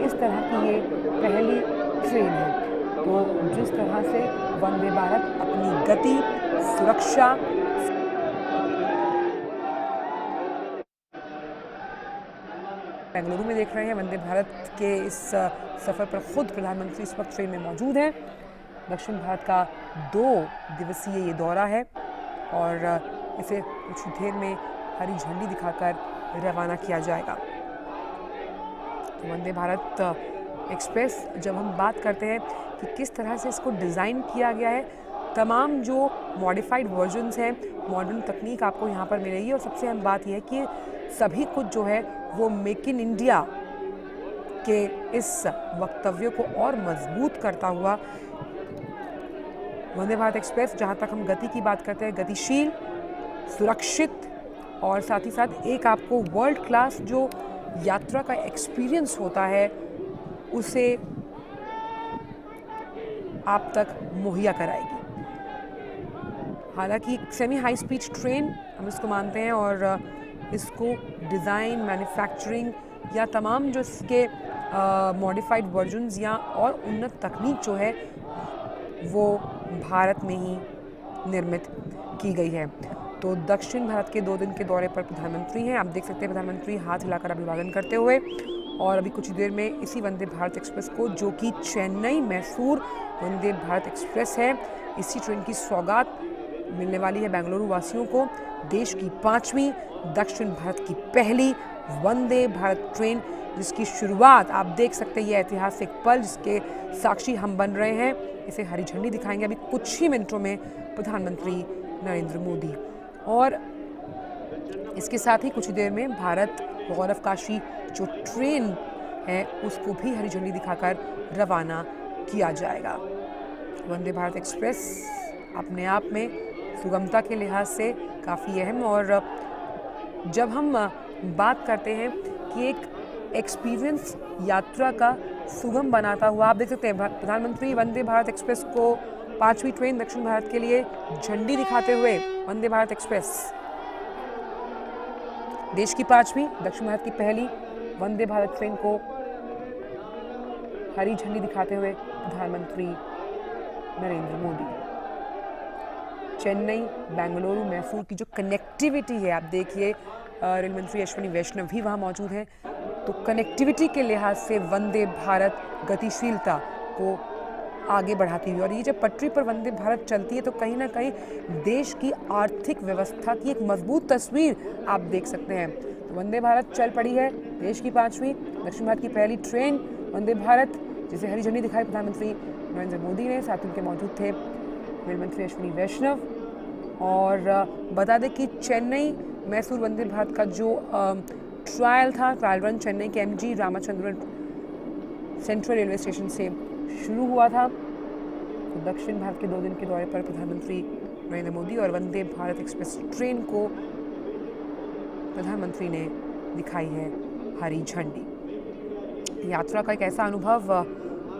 इस तरह की ये पहली ट्रेन है। तो जिस तरह से वंदे भारत अपनी गति, सुरक्षा, बेंगलुरु में देख रहे हैं। वंदे भारत के इस सफ़र पर खुद प्रधानमंत्री इस वक्त ट्रेन में मौजूद हैं। दक्षिण भारत का 2 दिवसीय ये दौरा है और इसे कुछ देर में हरी झंडी दिखाकर रवाना किया जाएगा। तो वंदे भारत एक्सप्रेस, जब हम बात करते हैं कि किस तरह से इसको डिज़ाइन किया गया है, तमाम जो मॉडिफाइड वर्जन्स हैं, मॉडर्न तकनीक आपको यहाँ पर मिलेगी। और सबसे अहम बात यह है कि सभी कुछ जो है वो मेक इन इंडिया के इस वक्तव्य को और मजबूत करता हुआ वंदे भारत एक्सप्रेस, जहाँ तक हम गति की बात करते हैं, गतिशील, सुरक्षित और साथ ही साथ एक आपको वर्ल्ड क्लास जो यात्रा का एक्सपीरियंस होता है उसे आप तक मुहैया कराएगी। हालांकि सेमी हाई स्पीड ट्रेन हम इसको मानते हैं और इसको डिज़ाइन, मैन्युफैक्चरिंग या तमाम जो इसके मॉडिफाइड वर्जन्स या और उन्नत तकनीक जो है वो भारत में ही निर्मित की गई है। तो दक्षिण भारत के 2 दिन के दौरे पर प्रधानमंत्री हैं। आप देख सकते हैं प्रधानमंत्री हाथ हिलाकर अभिवादन करते हुए, और अभी कुछ देर में इसी वंदे भारत एक्सप्रेस को, जो कि चेन्नई मैसूर वंदे भारत एक्सप्रेस है, इसी ट्रेन की सौगात मिलने वाली है बेंगलुरु वासियों को। देश की 5वीं, दक्षिण भारत की पहली वंदे भारत ट्रेन, जिसकी शुरुआत आप देख सकते हैं, ये ऐतिहासिक पल जिसके साक्षी हम बन रहे हैं, इसे हरी झंडी दिखाएंगे अभी कुछ ही मिनटों में प्रधानमंत्री नरेंद्र मोदी। और इसके साथ ही कुछ देर में भारत गौरव काशी जो ट्रेन है उसको भी हरी झंडी दिखाकर रवाना किया जाएगा। वंदे भारत एक्सप्रेस अपने आप में सुगमता के लिहाज से काफ़ी अहम, और जब हम बात करते हैं कि एक एक्सपीरियंस यात्रा का सुगम बनाता हुआ, आप देख सकते हैं प्रधानमंत्री वंदे भारत एक्सप्रेस को 5वीं ट्रेन दक्षिण भारत के लिए झंडी दिखाते हुए, वंदे भारत एक्सप्रेस देश की 5वीं, दक्षिण भारत की पहली वंदे भारत ट्रेन को हरी झंडी दिखाते हुए प्रधानमंत्री नरेंद्र मोदी। चेन्नई, बेंगलुरु, मैसूर की जो कनेक्टिविटी है, आप देखिए रेल मंत्री अश्विनी वैष्णव भी वहाँ मौजूद हैं। तो कनेक्टिविटी के लिहाज से वंदे भारत गतिशीलता को आगे बढ़ाती हुई, और ये जब पटरी पर वंदे भारत चलती है तो कहीं ना कहीं देश की आर्थिक व्यवस्था की एक मजबूत तस्वीर आप देख सकते हैं। तो वंदे भारत चल पड़ी है, देश की 5वीं, दक्षिण भारत की पहली ट्रेन वंदे भारत, जिसे हरी झंडी दिखाई प्रधानमंत्री नरेंद्र मोदी ने। साथ उनके मौजूद थे रेल मंत्री अश्विनी वैष्णव। और बता दें कि चेन्नई मैसूर वंदे भारत का जो ट्रायल रन चेन्नई के MG Ramachandran central railway station से शुरू हुआ था। तो दक्षिण भारत के 2 दिन के दौरे पर प्रधानमंत्री नरेंद्र मोदी और वंदे भारत एक्सप्रेस ट्रेन को प्रधानमंत्री ने दिखाई है हरी झंडी। यात्रा का एक ऐसा अनुभव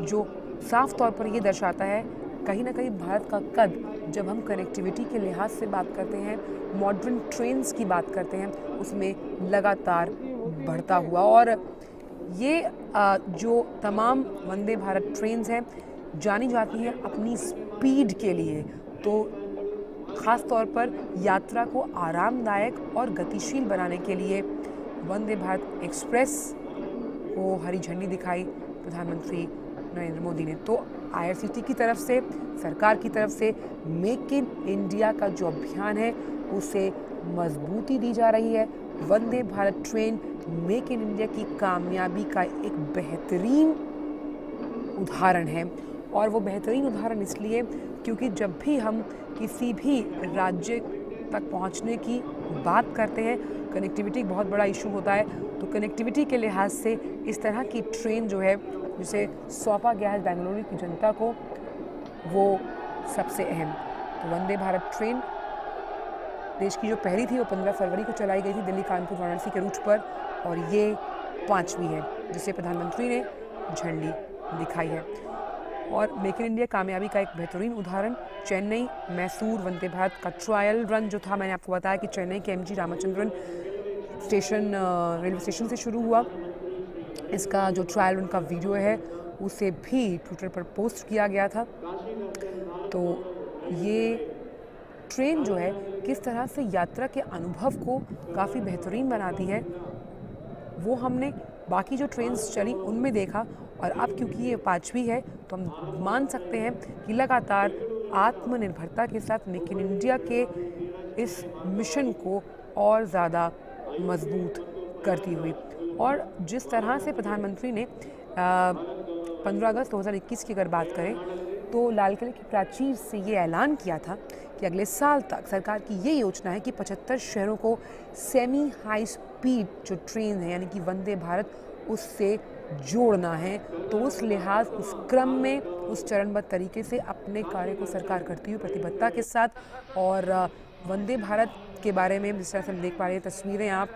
जो साफ तौर पर ये दर्शाता है कहीं ना कहीं भारत का कद, जब हम कनेक्टिविटी के लिहाज से बात करते हैं, मॉडर्न ट्रेन्स की बात करते हैं, उसमें लगातार बढ़ता हुआ। और ये जो तमाम वंदे भारत ट्रेन्स हैं जानी जाती हैं अपनी स्पीड के लिए। तो ख़ास तौर पर यात्रा को आरामदायक और गतिशील बनाने के लिए वंदे भारत एक्सप्रेस को हरी झंडी दिखाई प्रधानमंत्री नरेंद्र मोदी ने। तो IRCTC की तरफ से, सरकार की तरफ से मेक इन इंडिया का जो अभियान है उसे मजबूती दी जा रही है। Vande Bharat train make in India की कामयाबी का एक बेहतरीन उदाहरण है। और वो बेहतरीन उदाहरण इसलिए क्योंकि जब भी हम किसी भी राज्य तक पहुंचने की बात करते हैं, कनेक्टिविटी बहुत बड़ा इशू होता है। तो कनेक्टिविटी के लिहाज से इस तरह की ट्रेन जो है जिसे सौंपा गया है बेंगलुरु की जनता को, वो सबसे अहम। तो वंदे भारत ट्रेन देश की जो पहली थी वो 15 फरवरी को चलाई गई थी दिल्ली कानपुर वाराणसी के रूट पर, और ये 5वीं है जिसे प्रधानमंत्री ने झंडी दिखाई है। और मेक इन इंडिया कामयाबी का एक बेहतरीन उदाहरण चेन्नई मैसूर वंदे भारत का ट्रायल रन जो था, मैंने आपको बताया कि चेन्नई के MG Ramachandran station railway station से शुरू हुआ। इसका जो ट्रायल रन का वीडियो है उसे भी ट्विटर पर पोस्ट किया गया था। तो ये ट्रेन जो है किस तरह से यात्रा के अनुभव को काफ़ी बेहतरीन बनाती है, वो हमने बाकी जो ट्रेन्स चली उनमें देखा। और अब क्योंकि ये 5वीं है तो हम मान सकते हैं कि लगातार आत्मनिर्भरता के साथ मेक इन इंडिया के इस मिशन को और ज़्यादा मजबूत करती हुई। और जिस तरह से प्रधानमंत्री ने 15 अगस्त 2021 की अगर बात करें तो लाल किले की प्राचीर से ये ऐलान किया था कि अगले साल तक सरकार की ये योजना है कि 75 शहरों को सेमी हाई स्पीड जो ट्रेन है यानी कि वंदे भारत उससे जोड़ना है। तो उस लिहाज उस क्रम में उस चरणबद्ध तरीके से अपने कार्य को सरकार करती हुई प्रतिबद्धता के साथ। और वंदे भारत के बारे में जिस तरह से हम देख पा रहे हैं तस्वीरें आप